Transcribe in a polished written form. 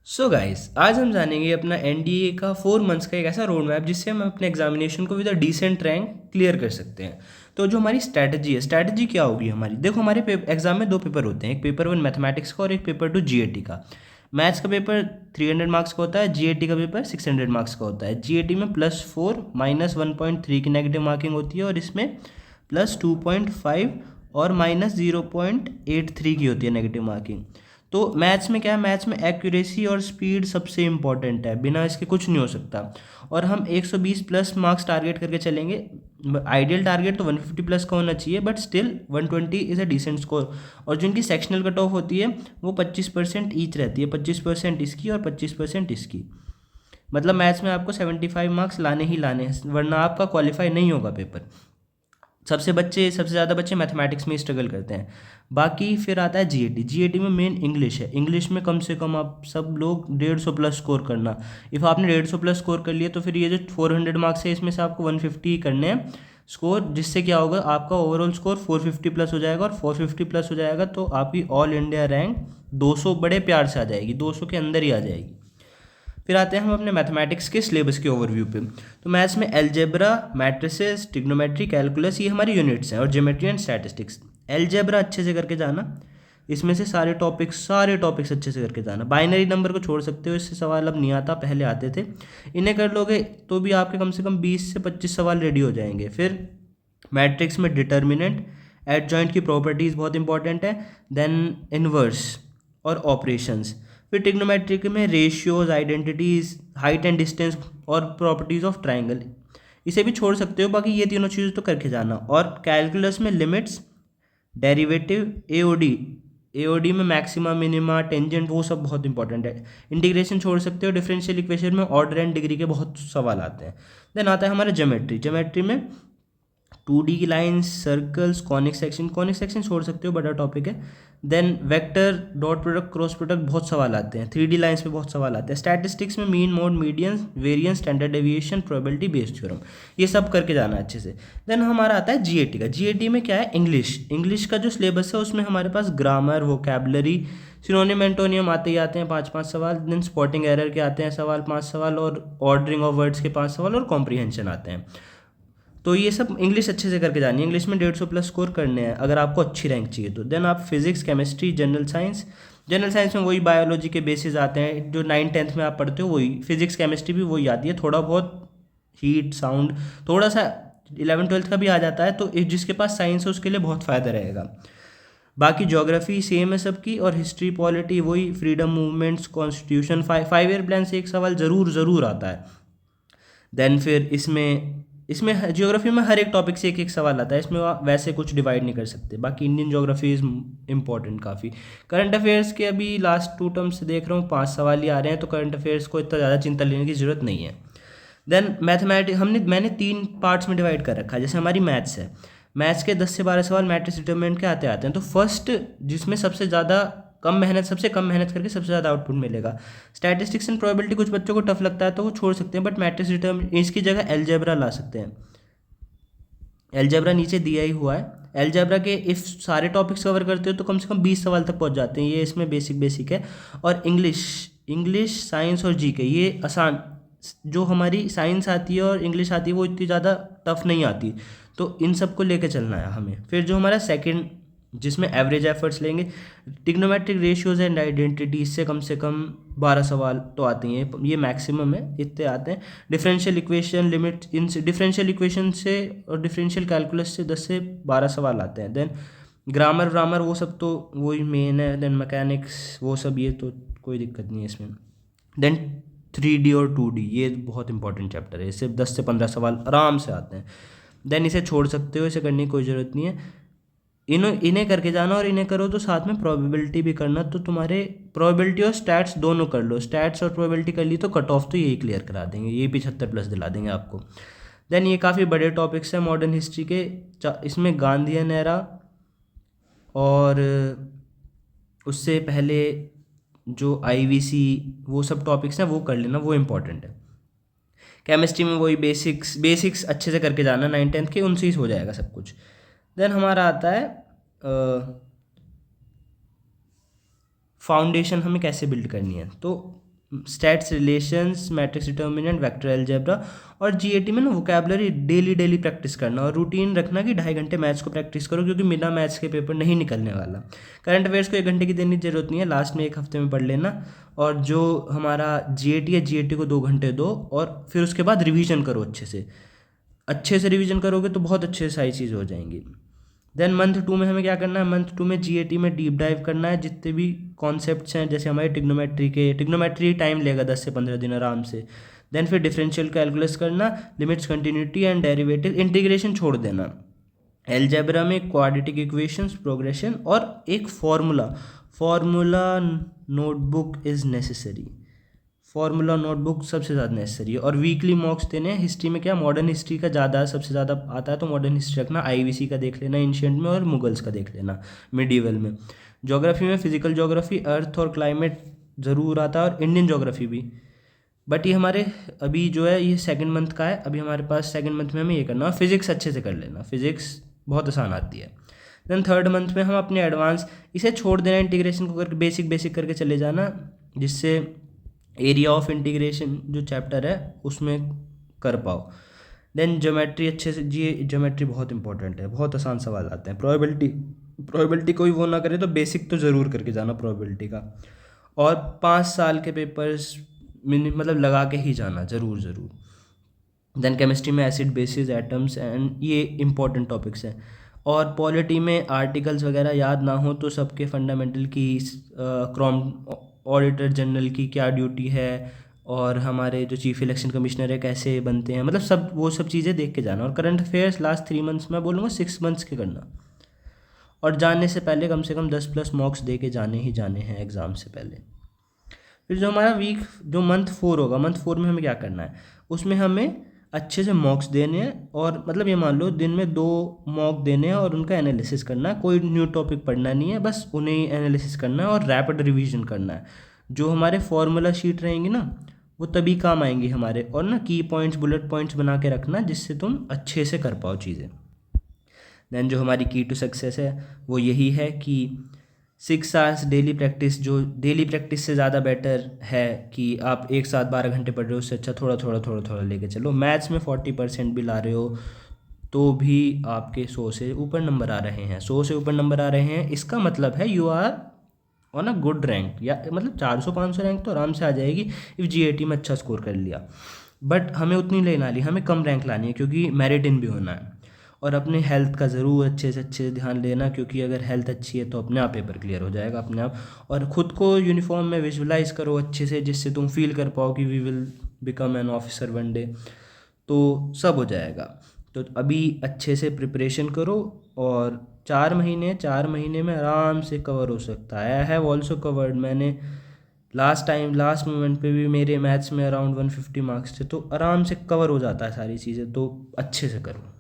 So guys आज हम जानेंगे अपना एनडीए का 4 मंथ्स का एक ऐसा रोड मैप जिससे हम अपने एग्जामिनेशन को with a decent rank clear कर सकते हैं। तो जो हमारी स्ट्रैटेजी क्या होगी हमारी, देखो हमारे एग्जाम में 2 पेपर होते हैं, एक पेपर 1 मैथमेटिक्स का और एक पेपर 2 जीएटी का। मैथ्स का पेपर 300 मार्क्स का होता है, जीएटी का पेपर 600 मार्क्स का होता है। जीएटी में +4 -1.3 की नेगेटिव मार्किंग होती है और इसमें +2.5 और -0.83 की होती है नेगेटिव मार्किंग। तो मैथ्स में क्या है, मैथ्स में एक्यूरेसी और स्पीड सबसे इंपॉर्टेंट है, बिना इसके कुछ नहीं हो सकता। और हम 120 प्लस मार्क्स टारगेट करके चलेंगे। आइडियल टारगेट तो 150 प्लस का होना चाहिए, but still 120 is a decent score. और जिनकी सेक्शनल कट ऑफ होती है वो 25% ईच रहती है, 25% इसकी और 25% इसकी। मतलब मैथ्स में आपको 75 मार्क्स लाने ही लाने हैं, वरना आपका क्वालिफाई नहीं होगा पेपर। सबसे ज़्यादा बच्चे मैथमेटिक्स में स्ट्रगल करते हैं। बाकी फिर आता है जीएटी। जीएटी में मेन इंग्लिश है, इंग्लिश में कम से कम आप सब लोग 150 प्लस स्कोर करना। इफ़ आपने 150 प्लस स्कोर कर लिया तो फिर ये जो 400 मार्क्स है इसमें से आपको 150 करने हैं स्कोर, जिससे क्या होगा आपका ओवरऑल स्कोर 450 प्लस हो जाएगा। और 450 प्लस हो जाएगा तो आपकी ऑल इंडिया रैंक 200 बड़े प्यार से आ जाएगी, 200 के अंदर ही आ जाएगी। फिर आते हैं हम अपने मैथमेटिक्स के सिलेबस के ओवरव्यू पे। तो मैथ्स में अलजेब्रा, मैट्रिसेस, ट्रिग्नोमेट्री, कैलकुलस ये हमारी यूनिट्स हैं, और ज्योमेट्री एंड स्टैटिस्टिक्स। अलजेब्रा अच्छे से करके जाना, इसमें से सारे टॉपिक्स अच्छे से करके जाना। बाइनरी नंबर को छोड़ सकते हो, इससे सवाल अब नहीं आता, पहले आते थे। इन्हें कर लोगे तो भी आपके कम से कम 20 से 25 सवाल रेडी हो जाएंगे। फिर मैट्रिक्स में डिटर्मिनेंट, एडजॉइंट की प्रॉपर्टीज़ बहुत इंपॉर्टेंट है, देन इनवर्स और ऑपरेशंस। फिर ट्रिग्नोमेट्रिक में ratios, identities, height and distance और प्रॉपर्टीज़ ऑफ ट्राइंगल, इसे भी छोड़ सकते हो, बाकी ये तीनों चीज़ें तो करके जाना। और कैलकुलस में लिमिट्स, डेरिवेटिव, एओडी, एओडी में मैक्सिमा, मिनिमा, टेंजेंट, वो सब बहुत इंपॉर्टेंट है। इंटीग्रेशन छोड़ सकते हो। डिफरेंशियल इक्वेशन में ऑर्डर एंड डिग्री के बहुत सवाल आते हैं। देन आता है हमारा ज्योमेट्री में 2D की लाइन्स, सर्कल्स, कॉनिक सेक्शन छोड़ सकते हो, बड़ा टॉपिक है। Then vector, dot product, cross product, बहुत सवाल आते हैं। 3D लाइन्स पे बहुत सवाल आते हैं। स्टैटिस्टिक्स में mean, mode, median, variance, standard deviation, probability based theorem, ये सब करके जाना अच्छे से। देन हमारा आता है जीएटी का। जीएटी में क्या है, इंग्लिश का जो सिलेबस है उसमें हमारे पास ग्रामर, वोकैबलरी, सिनोनिम एंटोनियम आते ही आते हैं 5-5 सवाल। देन स्पॉटिंग एरर के आते हैं सवाल 5 सवाल, और ऑर्डरिंग ऑफ वर्ड्स के 5 सवाल, और कॉम्प्रीहेंशन आते हैं। तो ये सब इंग्लिश अच्छे से करके जानी है। इंग्लिश में 150 प्लस स्कोर करने हैं अगर आपको अच्छी रैंक चाहिए तो। देन आप फिजिक्स, केमिस्ट्री, जनरल साइंस में वही बायोलॉजी के बेसिस आते हैं जो 9th-10th में आप पढ़ते हो, वही फिजिक्स केमिस्ट्री भी वही आती है। थोड़ा बहुत हीट, साउंड, थोड़ा सा 11th-12th का भी आ जाता है, तो जिसके पास साइंस है उसके लिए बहुत फ़ायदा रहेगा। बाकी ज्योग्राफी सेम है सबकी, और हिस्ट्री, पॉलिटी वही, freedom movements, constitution, 5 year plan से एक सवाल ज़रूर आता है। देन फिर इसमें इसमें ज्योग्राफी में हर एक टॉपिक से एक एक सवाल आता है, इसमें वैसे कुछ डिवाइड नहीं कर सकते। बाकी इंडियन ज्योग्राफी इज़ इम्पॉर्टेंट काफ़ी। करंट अफेयर्स के अभी लास्ट 2 टर्म्स से देख रहा हूँ 5 सवाल ही आ रहे हैं, तो करंट अफेयर्स को इतना ज़्यादा चिंता लेने की ज़रूरत नहीं है। देन मैथमेटिक्स मैंने 3 पार्ट्स में डिवाइड कर रखा है। जैसे हमारी मैथ्स है, मैथ्स के 10 से 12 सवाल मैट्रिक्स डिटरमिनेंट के आते हैं। तो फर्स्ट जिसमें सबसे कम मेहनत करके सबसे ज़्यादा आउटपुट मिलेगा। स्टैटिस्टिक्स एंड प्रोबेबिलिटी कुछ बच्चों को टफ लगता है तो वो छोड़ सकते हैं, बट मैट्रिक्स डिटरमिनेंट इसकी जगह अलजेब्रा ला सकते हैं। अलजेब्रा नीचे दिया ही हुआ है। अलजेब्रा के इफ़ सारे टॉपिक्स कवर करते हो तो कम से कम 20 सवाल तक पहुंच जाते हैं, ये इसमें बेसिक है। और इंग्लिश, साइंस और जीके ये आसान, जो हमारी साइंस आती है और इंग्लिश आती है वो इतनी ज़्यादा टफ नहीं आती, तो इन सब को लेके चलना है हमें। फिर जो हमारा सेकंड, जिसमें एवरेज एफर्ट्स लेंगे, टिग्नोमेट्रिक रेशियोज एंड आइडेंटिटी, इससे कम से कम 12 सवाल तो आते हैं, ये मैक्सिमम है, इतने आते हैं। डिफरेंशियल इक्वेशन, लिमिट, इन डिफरेंशियल इक्वेशन से और डिफरेंशियल कैलकुलस से 10 से 12 सवाल आते हैं। देन ग्रामर वो सब तो वही मेन है। देन मैकेनिक्स वो सब, ये तो कोई दिक्कत नहीं है इसमें। देन 3D और 2D ये बहुत इंपॉर्टेंट चैप्टर है, इससे 10 से 15 सवाल आराम से आते हैं। देन इसे छोड़ सकते हो, इसे करने की कोई ज़रूरत नहीं है। इन्हें करके जाना, और इन्हें करो तो साथ में प्रोबेबिलिटी भी करना। तो तुम्हारे प्रोबेबिलिटी और स्टैट्स दोनों कर लो, स्टैट्स और प्रोबेबिलिटी कर ली तो कट ऑफ तो यही क्लियर करा देंगे, ये 75 प्लस दिला देंगे आपको। देन ये काफ़ी बड़े टॉपिक्स हैं मॉडर्न हिस्ट्री के। इसमें गांधीयन एरा और उससे पहले जो आईवीसी, वो सब टॉपिक्स हैं वो कर लेना, वो इम्पॉर्टेंट है। केमिस्ट्री में वही बेसिक्स अच्छे से करके जाना, 9th-10th के उनसे ही हो जाएगा सब कुछ। देन हमारा आता है फाउंडेशन, हमें कैसे बिल्ड करनी है। तो stats relations, matrix determinant, vector algebra. और जीएटी में ना वोकेबलरी डेली प्रैक्टिस करना और रूटीन रखना कि 2.5 घंटे मैथ्स को प्रैक्टिस करो, क्योंकि बिना मैथ्स के पेपर नहीं निकलने वाला। करंट अफेयर्स को 1 घंटे की देने की जरूरत नहीं है, लास्ट में 1 हफ्ते में पढ़ लेना। और जो हमारा जीएटी है, जीएटी को 2 घंटे दो और फिर उसके बाद रिवीजन करो अच्छे से रिवीजन करोगे तो बहुत अच्छे से सारी चीज़ हो जाएंगी। देन मंथ 2 में हमें क्या करना है, मंथ 2 में जीएटी में डीप डाइव करना है, जितने भी कॉन्सेप्ट्स हैं, जैसे हमारे टिग्नोमेट्री टाइम लेगा 10 से 15 दिन आराम से। देन फिर डिफरेंशियल कैलकुलस करना, limits, continuity and derivative, integration छोड़ देना। एलजेब्रा में क्वाड्रेटिक इक्वेशंस, प्रोग्रेशन और एक formula notebook is necessary. Formula notebook सबसे ज़्यादा नेसेसरी है। और वीकली मॉक्स देने हैं। हिस्ट्री में क्या, मॉडर्न हिस्ट्री का ज़्यादा सबसे ज़्यादा आता है, तो मॉडर्न हिस्ट्री रखना। आईवीसी का देख लेना एंशिएंट में, और मुगल्स का देख लेना मिडीवल में। ज्योग्राफी में फिजिकल ज्योग्राफी, अर्थ और क्लाइमेट ज़रूर आता है, और इंडियन ज्योग्राफी भी। बट ये हमारे अभी जो है ये 2nd मंथ का है, अभी हमारे पास 2nd मंथ में हमें ये करना है। फिजिक्स अच्छे से कर लेना, फिजिक्स बहुत आसान आती है। देन 3rd मंथ में हम अपने एडवांस, इसे छोड़ देना, इंटीग्रेशन को करके बेसिक करके चले जाना, जिससे एरिया ऑफ इंटीग्रेशन जो चैप्टर है उसमें कर पाओ। देन ज्योमेट्री अच्छे से, जी ज्योमेट्री बहुत इंपॉर्टेंट है, बहुत आसान सवाल आते हैं। प्रोबेबिलिटी कोई वो ना करे तो बेसिक तो ज़रूर करके जाना प्रोबेबिलिटी का। और 5 साल के पेपर्स मतलब लगा के ही जाना ज़रूर। देन केमिस्ट्री में एसिड, बेसिस, एटम्स एंड ये इंपॉर्टेंट टॉपिक्स हैं। और पॉलिटी में आर्टिकल्स वगैरह याद ना हो तो सबके फंडामेंटल की, क्रॉम ऑडिटर जनरल की क्या ड्यूटी है, और हमारे जो चीफ इलेक्शन कमिश्नर है कैसे बनते हैं, मतलब वो सब चीज़ें देख के जाना। और करंट अफेयर्स लास्ट 3 मंथ्स में बोलूँगा 6 मंथ्स के करना। और जाने से पहले कम से कम 10+ मॉक्स दे के जाने हैं एग्ज़ाम से पहले। फिर जो हमारा जो मंथ 4 होगा, मंथ 4 में हमें क्या करना है, उसमें हमें अच्छे से मॉक्स देने हैं। और मतलब ये मान लो दिन में 2 मॉक देने हैं और उनका एनालिसिस करना है। कोई न्यू टॉपिक पढ़ना नहीं है, बस उन्हें ही एनालिसिस करना है और रैपिड रिवीजन करना है। जो हमारे फॉर्मूला शीट रहेंगी ना, वो तभी काम आएंगी हमारे। और ना की पॉइंट्स, बुलेट पॉइंट्स बना के रखना, जिससे तुम अच्छे से कर पाओ चीज़ें। देन जो हमारी की टू सक्सेस है वो यही है कि 6 आवर्स डेली प्रैक्टिस, जो डेली प्रैक्टिस से ज़्यादा बेटर है कि आप एक साथ 12 घंटे पढ़ रहे हो, उससे अच्छा थोड़ा लेके चलो। मैथ्स में 40% भी ला रहे हो तो भी आपके 100 से ऊपर नंबर आ रहे हैं। 100 से ऊपर नंबर आ रहे हैं, इसका मतलब है you are on a good rank. या मतलब 400-500 रैंक तो आराम से आ जाएगी इफ़ जीएटी में अच्छा स्कोर कर लिया। बट हमें उतनी लेना ली, हमें कम रैंक लानी है, क्योंकि मेरिट इन भी होना है। और अपने हेल्थ का ज़रूर अच्छे से ध्यान देना, क्योंकि अगर हेल्थ अच्छी है तो अपने आप पेपर क्लियर हो जाएगा अपने आप। और ख़ुद को यूनिफॉर्म में विजुलाइज करो अच्छे से, जिससे तुम फील कर पाओ कि we will become an officer one day, तो सब हो जाएगा। तो अभी अच्छे से प्रिपरेशन करो, और 4 महीने में आराम से कवर हो सकता है। आई हैव ऑल्सो कवर्ड, मैंने लास्ट मोमेंट पे भी मेरे मैथ्स में अराउंड 150 मार्क्स थे, तो आराम से कवर हो जाता है सारी चीज़ें। तो अच्छे से करो।